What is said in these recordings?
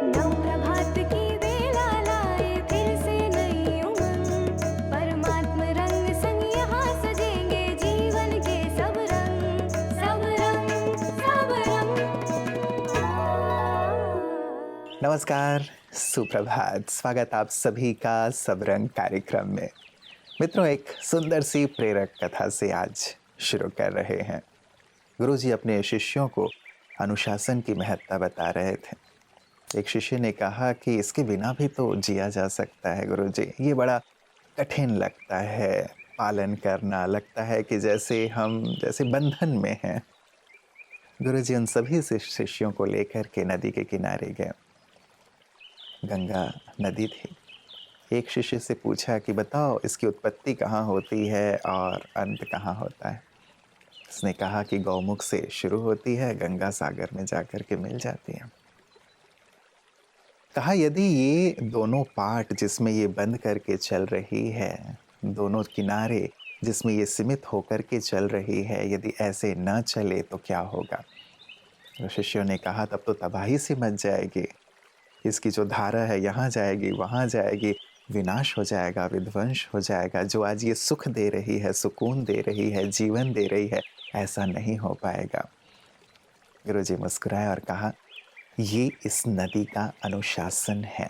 नव प्रभात की बेला लाए फिर से नई उमंग, परमात्म रंग संग यहाँ सजेंगे जीवन के सब रंग, सब रंग, सब रंग। नमस्कार, सुप्रभात। स्वागत आप सभी का सबरंग कार्यक्रम में। मित्रों, एक सुंदर सी प्रेरक कथा से आज शुरू कर रहे हैं। गुरुजी अपने शिष्यों को अनुशासन की महत्ता बता रहे थे। एक शिष्य ने कहा कि इसके बिना भी तो जिया जा सकता है गुरुजी, ये बड़ा कठिन लगता है पालन करना, लगता है कि जैसे हम बंधन में हैं। गुरुजी उन सभी शिष्यों को लेकर के नदी के किनारे गए। गंगा नदी थी। एक शिष्य से पूछा कि बताओ इसकी उत्पत्ति कहाँ होती है और अंत कहाँ होता है। उसने कहा कि गौमुख से शुरू होती है, गंगा सागर में जाकर के मिल जाती है। कहा यदि ये दोनों पार्ट जिसमें ये बंद करके चल रही है, दोनों किनारे जिसमें ये सीमित होकर के चल रही है, यदि ऐसे न चले तो क्या होगा। तो शिष्यों ने कहा तब तो तबाही सी मच जाएगी। इसकी जो धारा है यहाँ जाएगी वहाँ जाएगी, विनाश हो जाएगा, विध्वंस हो जाएगा। जो आज ये सुख दे रही है, सुकून दे रही है, जीवन दे रही है, ऐसा नहीं हो पाएगा। गुरुजी मुस्कुराए और कहा ये इस नदी का अनुशासन है।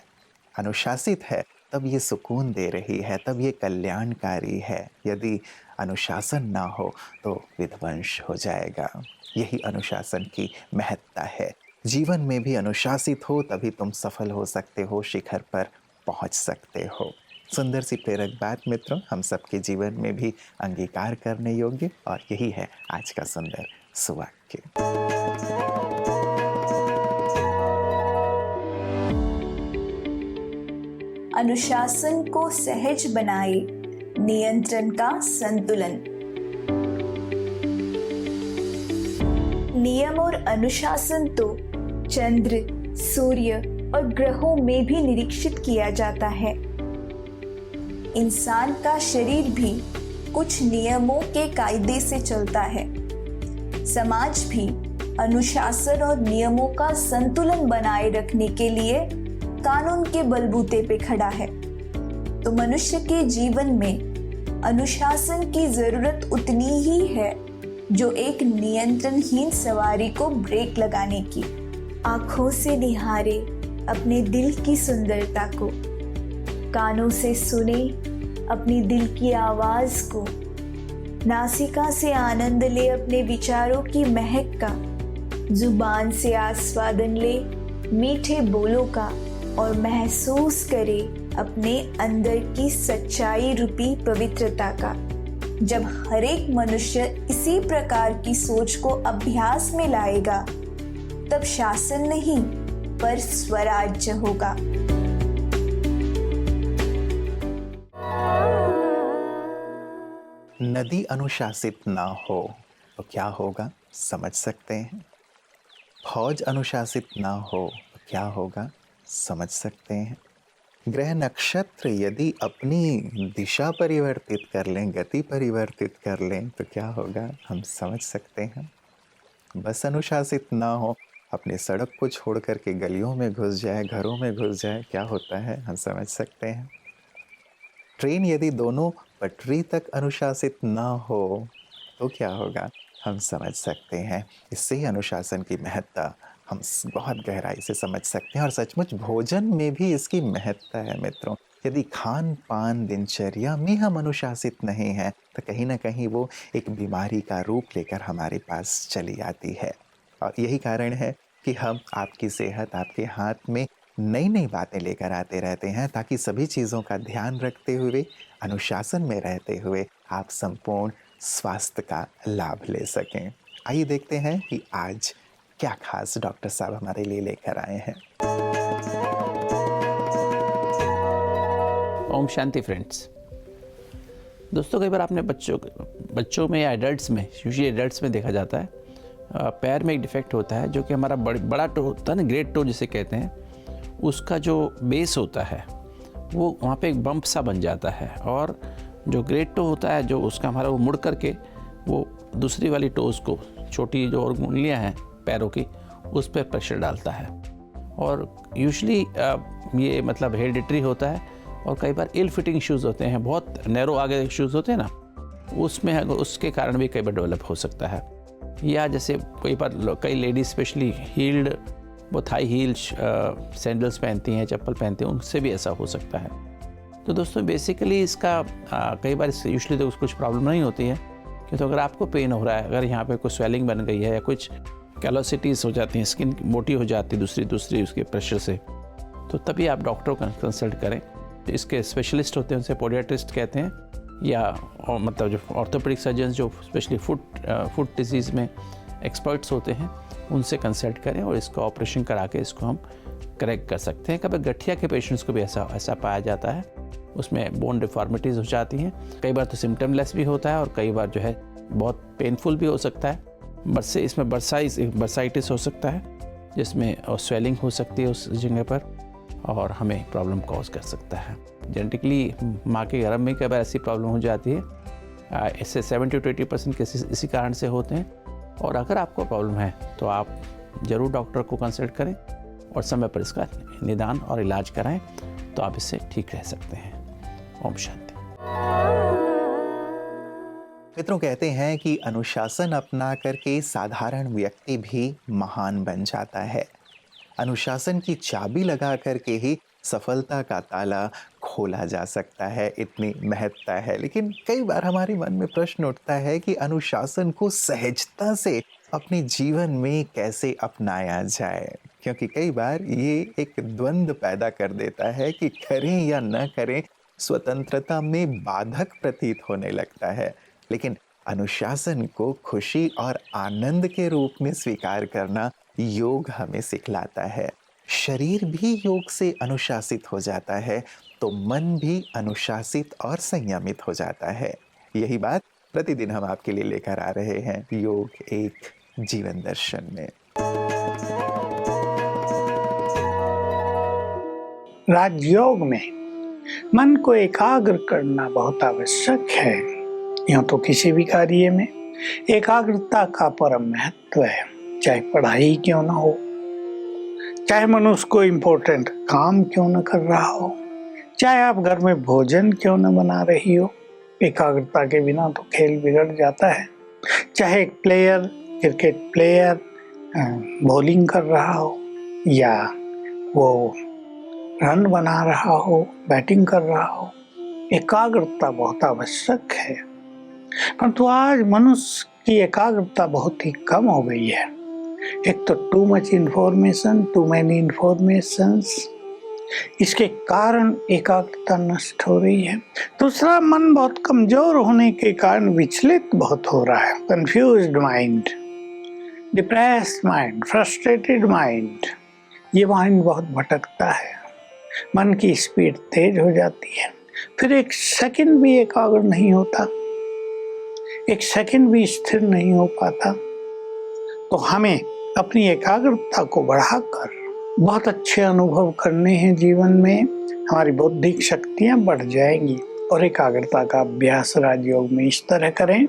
अनुशासित है तब ये सुकून दे रही है, तब ये कल्याणकारी है। यदि अनुशासन ना हो तो विध्वंस हो जाएगा। यही अनुशासन की महत्ता है। जीवन में भी अनुशासित हो तभी तुम सफल हो सकते हो, शिखर पर पहुंच सकते हो। सुंदर सी प्रेरक बात मित्रों, हम सबके जीवन में भी अंगीकार करने योग्य, और यही है आज का सुंदर सुवाक्य। अनुशासन को सहज बनाए नियंत्रण का संतुलन। नियम और अनुशासन तो चंद्र, सूर्य और ग्रहों में भी निरीक्षित किया जाता है। इंसान का शरीर भी कुछ नियमों के कायदे से चलता है। समाज भी अनुशासन और नियमों का संतुलन बनाए रखने के लिए कानून के बलबूते पे खड़ा है। तो मनुष्य के जीवन में अनुशासन की जरूरत उतनी ही है जो एक नियंत्रणहीन सवारी को ब्रेक लगाने की। आंखों से निहारे अपने दिल की सुंदरता को, कानों से सुने अपनी दिल की आवाज को, नासिका से आनंद ले अपने विचारों की महक का, जुबान से आस्वादन ले मीठे बोलों का, और महसूस करे अपने अंदर की सच्चाई रूपी पवित्रता का। जब हर एक मनुष्य इसी प्रकार की सोच को अभ्यास में लाएगा तब शासन नहीं पर स्वराज्य होगा। नदी अनुशासित ना हो तो क्या होगा समझ सकते हैं। फौज अनुशासित ना हो तो क्या होगा समझ सकते हैं। ग्रह नक्षत्र यदि अपनी दिशा परिवर्तित कर लें, गति परिवर्तित कर लें तो क्या होगा हम समझ सकते हैं। बस अनुशासित ना हो, अपने सड़क को छोड़ कर के गलियों में घुस जाए, घरों में घुस जाए, क्या होता है हम समझ सकते हैं। ट्रेन यदि दोनों पटरी तक अनुशासित ना हो तो क्या होगा हम समझ सकते हैं। इससे ही अनुशासन की महत्ता हम बहुत गहराई से समझ सकते हैं। और सचमुच भोजन में भी इसकी महत्ता है मित्रों। यदि खान पान दिनचर्या में हम अनुशासित नहीं हैं तो कहीं ना कहीं वो एक बीमारी का रूप लेकर हमारे पास चली आती है। और यही कारण है कि हम आपकी सेहत आपके हाथ में नई नई बातें लेकर आते रहते हैं, ताकि सभी चीज़ों का ध्यान रखते हुए, अनुशासन में रहते हुए आप संपूर्ण स्वास्थ्य का लाभ ले सकें। आइए देखते हैं कि आज क्या खास डॉक्टर साहब हमारे लिए लेकर आए हैं। ओम शांति फ्रेंड्स। दोस्तों, कई बार आपने बच्चों में या एडल्ट्स में, यूजुअली एडल्ट्स में देखा जाता है, पैर में एक डिफेक्ट होता है जो कि हमारा बड़ा टो होता है ना, ग्रेट टो जिसे कहते हैं, उसका जो बेस होता है वो वहाँ पे एक बम्प सा बन जाता है, और जो ग्रेट टो होता है जो उसका हमारा वो मुड़ करके वो दूसरी वाली टोज़ को, छोटी जो और उंगलियाँ हैं पैरों की, उस पर प्रेशर डालता है। और यूजुअली ये मतलब हेरिडिटरी होता है, और कई बार इल फिटिंग शूज़ होते हैं, बहुत नैरो आगे शूज़ होते हैं ना, उसमें उसके कारण भी कई बार डेवलप हो सकता है। या जैसे कई बार कई लेडीज स्पेशली हील्ड, वो थाई हील सैंडल्स पहनती हैं, चप्पल पहनती हैं, उनसे भी ऐसा हो सकता है। तो दोस्तों बेसिकली इसका कई बार यूजुअली तो कुछ प्रॉब्लम नहीं होती है, कि तो अगर आपको पेन हो रहा है, अगर यहाँ पे कोई स्वेलिंग बन गई है या कुछ कैलोसिटीज़ हो जाती हैं, स्किन मोटी हो जाती है दूसरी उसके प्रेशर से, तो तभी आप डॉक्टर को कंसल्ट करें। इसके स्पेशलिस्ट होते हैं, उनसे पोडियाट्रिस्ट कहते हैं, या मतलब जो ऑर्थोपेडिक सर्जन जो स्पेशली फुट डिजीज़ में एक्सपर्ट्स होते हैं, उनसे कंसल्ट करें और इसको ऑपरेशन करा के इसको हम करेक्ट कर सकते हैं। कभी गठिया के पेशेंट्स को भी ऐसा पाया जाता है, उसमें बोन डिफॉर्मिटीज़ हो जाती हैं। कई बार तो सिम्टमलेस भी होता है और कई बार जो है बहुत पेनफुल भी हो सकता है। इसमें बर्साइटिस हो सकता है, जिसमें स्वेलिंग हो सकती है उस जगह पर, और हमें प्रॉब्लम कॉज कर सकता है। जेनेटिकली माँ के गर्भ में कई बार ऐसी प्रॉब्लम हो जाती है। इससे 70 to 80% केसेस इसी कारण से होते हैं। और अगर आपको प्रॉब्लम है तो आप ज़रूर डॉक्टर को कंसल्ट करें और समय पर इसका निदान और इलाज कराएं, तो आप इससे ठीक रह सकते हैं। ओम शांति। मित्रों, कहते हैं कि अनुशासन अपना करके साधारण व्यक्ति भी महान बन जाता है। अनुशासन की चाबी लगा करके ही सफलता का ताला खोला जा सकता है, इतनी महत्ता है। लेकिन कई बार हमारे मन में प्रश्न उठता है कि अनुशासन को सहजता से अपने जीवन में कैसे अपनाया जाए, क्योंकि कई बार ये एक द्वंद्व पैदा कर देता है कि करें या न करें, स्वतंत्रता में बाधक प्रतीत होने लगता है। लेकिन अनुशासन को खुशी और आनंद के रूप में स्वीकार करना योग हमें सिखलाता है। शरीर भी योग से अनुशासित हो जाता है, तो मन भी अनुशासित और संयमित हो जाता है। यही बात प्रतिदिन हम आपके लिए लेकर आ रहे हैं योग एक जीवन दर्शन में। राजयोग में मन को एकाग्र करना बहुत आवश्यक है। यूं तो किसी भी कार्य में एकाग्रता का परम महत्व है, चाहे पढ़ाई क्यों ना हो, चाहे मनुष्य को इम्पोर्टेंट काम क्यों न कर रहा हो, चाहे आप घर में भोजन क्यों न बना रही हो, एकाग्रता के बिना तो खेल बिगड़ जाता है। चाहे एक प्लेयर, क्रिकेट प्लेयर बॉलिंग कर रहा हो, या वो रन बना रहा हो, बैटिंग कर रहा हो, एकाग्रता बहुत आवश्यक है। परंतु आज मनुष्य की एकाग्रता बहुत ही कम हो गई है। एक तो too much information, too many informations, इसके कारण एकाग्रता नष्ट हो रही है। दूसरा, मन बहुत कमजोर होने के कारण विचलित बहुत हो रहा है। Confused mind, depressed mind, frustrated mind, ये माइंड बहुत भटकता है। मन की स्पीड तेज हो जाती है, फिर एक सेकंड भी एकाग्र नहीं होता, एक सेकंड भी स्थिर नहीं हो पाता। तो हमें अपनी एकाग्रता को बढ़ाकर बहुत अच्छे अनुभव करने हैं जीवन में, हमारी बौद्धिक शक्तियां बढ़ जाएंगी। और एकाग्रता का अभ्यास राजयोग में इस तरह करें,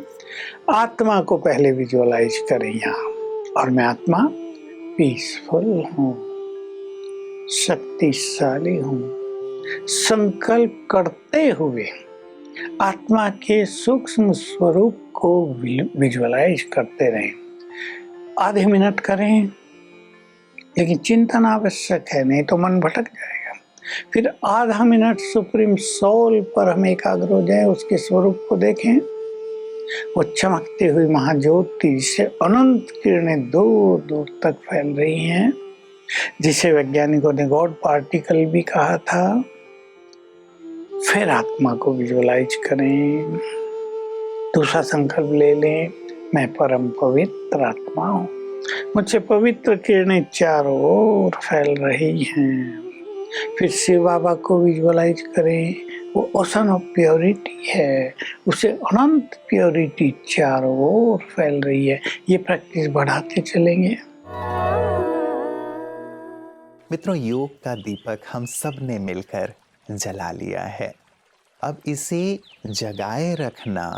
आत्मा को पहले विजुअलाइज करें यहाँ, और मैं आत्मा पीसफुल हूँ, शक्तिशाली हूँ। संकल्प करते हुए आत्मा के सूक्ष्म स्वरूप को विजुअलाइज करते रहें। आधे मिनट करें, लेकिन चिंतन आवश्यक है, नहीं तो मन भटक जाएगा। फिर आधा मिनट सुप्रीम सोल पर हम एकाग्र हो जाए, उसके स्वरूप को देखें। वो चमकती हुई महाज्योति जिसे अनंत किरणें दूर दूर तक फैल रही हैं, जिसे वैज्ञानिकों ने गॉड पार्टिकल भी कहा था। फिर आत्मा को विजुअलाइज करें। दूसरा संकल्प ले लें, मैं परम पवित्र आत्मा हूँ, मुझसे पवित्र किरणें चारों ओर फैल रही हैं। फिर शिव बाबा को विजुअलाइज करें, वो ओशन ऑफ प्योरिटी है, उसे अनंत प्योरिटी चारों ओर फैल रही है। ये प्रैक्टिस बढ़ाते चलेंगे। मित्रों, योग का दीपक हम सब ने मिलकर जला लिया है। अब इसे जगाए रखना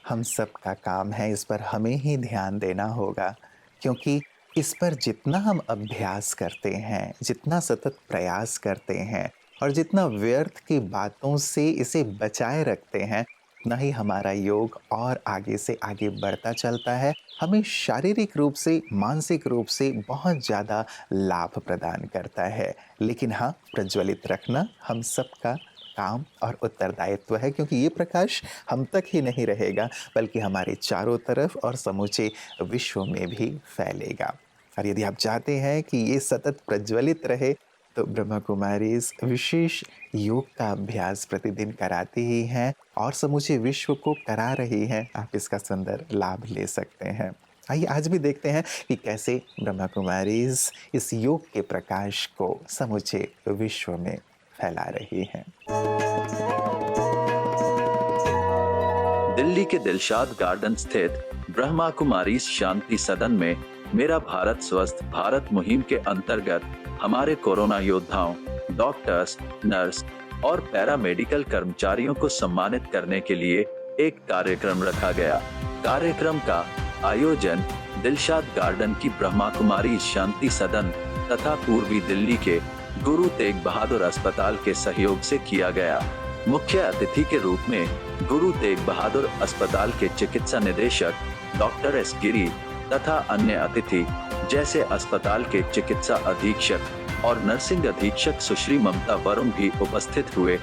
हम सब का काम है। इस पर हमें ही ध्यान देना होगा, क्योंकि इस पर जितना हम अभ्यास करते हैं, जितना सतत प्रयास करते हैं और जितना व्यर्थ की बातों से इसे बचाए रखते हैं, उतना ही हमारा योग और आगे से आगे बढ़ता चलता है। हमें शारीरिक रूप से, मानसिक रूप से बहुत ज़्यादा लाभ प्रदान करता है। लेकिन हाँ, प्रज्वलित रखना हम सबका काम और उत्तरदायित्व है, क्योंकि ये प्रकाश हम तक ही नहीं रहेगा बल्कि हमारे चारों तरफ और समूचे विश्व में भी फैलेगा। और यदि आप चाहते हैं कि ये सतत प्रज्वलित रहे तो ब्रह्मा कुमारी इस विशेष योग का अभ्यास प्रतिदिन कराती ही हैं और समूचे विश्व को करा रही हैं। आप इसका सुंदर लाभ ले सकते हैं। आइए आज भी देखते हैं कि कैसे ब्रह्मा कुमारी इस योग के प्रकाश को समूचे विश्व में फैला रही हैं। दिल्ली के दिलशाद गार्डन स्थित ब्रह्मा कुमारी शांति सदन में मेरा भारत स्वस्थ भारत मुहिम के अंतर्गत हमारे कोरोना योद्धाओं, डॉक्टर्स, नर्स और पैरामेडिकल कर्मचारियों को सम्मानित करने के लिए एक कार्यक्रम रखा गया। कार्यक्रम का आयोजन दिलशाद गार्डन की ब्रह्मा कुमारी शांति सदन तथा पूर्वी दिल्ली के गुरु तेग बहादुर अस्पताल के सहयोग से किया गया। मुख्य अतिथि के रूप में गुरु तेग बहादुर अस्पताल के चिकित्सा निदेशक डॉक्टर एस गिरी तथा अन्य अतिथि जैसे अस्पताल के चिकित्सा अधीक्षक और नर्सिंग अधीक्षक सुश्री ममता वरुण भी उपस्थित हुए।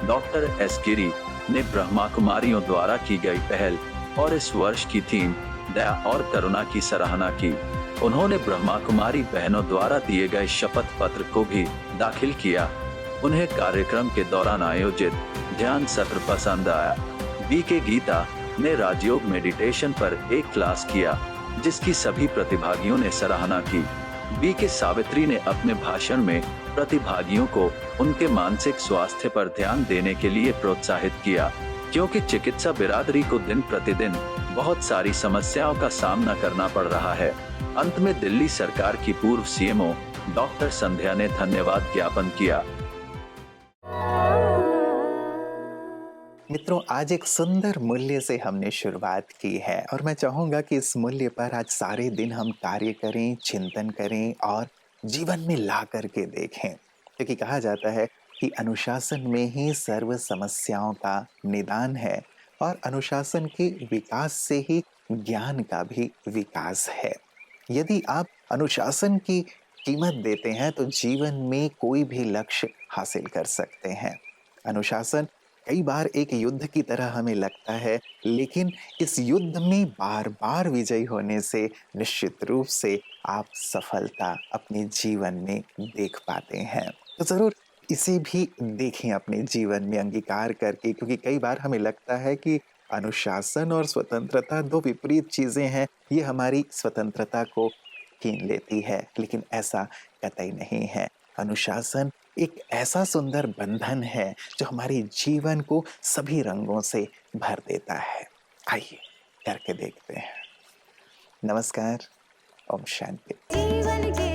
डॉक्टर एस गिरी ने ब्रह्मा कुमारियों द्वारा की गई पहल और इस वर्ष की थीम दया और करुणा की सराहना की। उन्होंने ब्रह्मा कुमारी बहनों द्वारा दिए गए शपथ पत्र को भी दाखिल किया। उन्हें कार्यक्रम के दौरान आयोजित ध्यान सत्र पसंद आया। बी के गीता ने राजयोग मेडिटेशन पर एक क्लास किया, जिसकी सभी प्रतिभागियों ने सराहना की। बी के सावित्री ने अपने भाषण में प्रतिभागियों को उनके मानसिक स्वास्थ्य पर ध्यान देने के लिए प्रोत्साहित किया, क्योंकि चिकित्सा बिरादरी को दिन प्रतिदिन बहुत सारी समस्याओं का सामना करना पड़ रहा है। अंत में दिल्ली सरकार की पूर्व सीएमओ डॉक्टर संध्या ने धन्यवाद ज्ञापन किया। मित्रों, आज एक सुंदर मूल्य से हमने शुरुआत की है और मैं चाहूँगा कि इस मूल्य पर आज सारे दिन हम कार्य करें, चिंतन करें और जीवन में ला करके देखें, क्योंकि कहा जाता है कि अनुशासन में ही सर्व समस्याओं का निदान है और अनुशासन के विकास से ही ज्ञान का भी विकास है। यदि आप अनुशासन की कीमत देते हैं तो जीवन में कोई भी लक्ष्य हासिल कर सकते हैं। अनुशासन कई बार एक युद्ध की तरह हमें लगता है, लेकिन इस युद्ध में बार बार विजयी होने से निश्चित रूप से आप सफलता अपने जीवन में देख पाते हैं। तो ज़रूर इसे भी देखें अपने जीवन में अंगीकार करके, क्योंकि कई बार हमें लगता है कि अनुशासन और स्वतंत्रता दो विपरीत चीज़ें हैं, ये हमारी स्वतंत्रता को छीन लेती है, लेकिन ऐसा कतई नहीं है। अनुशासन एक ऐसा सुंदर बंधन है जो हमारे जीवन को सभी रंगों से भर देता है। आइए करके देखते हैं। नमस्कार, ओम शांति। जीवन के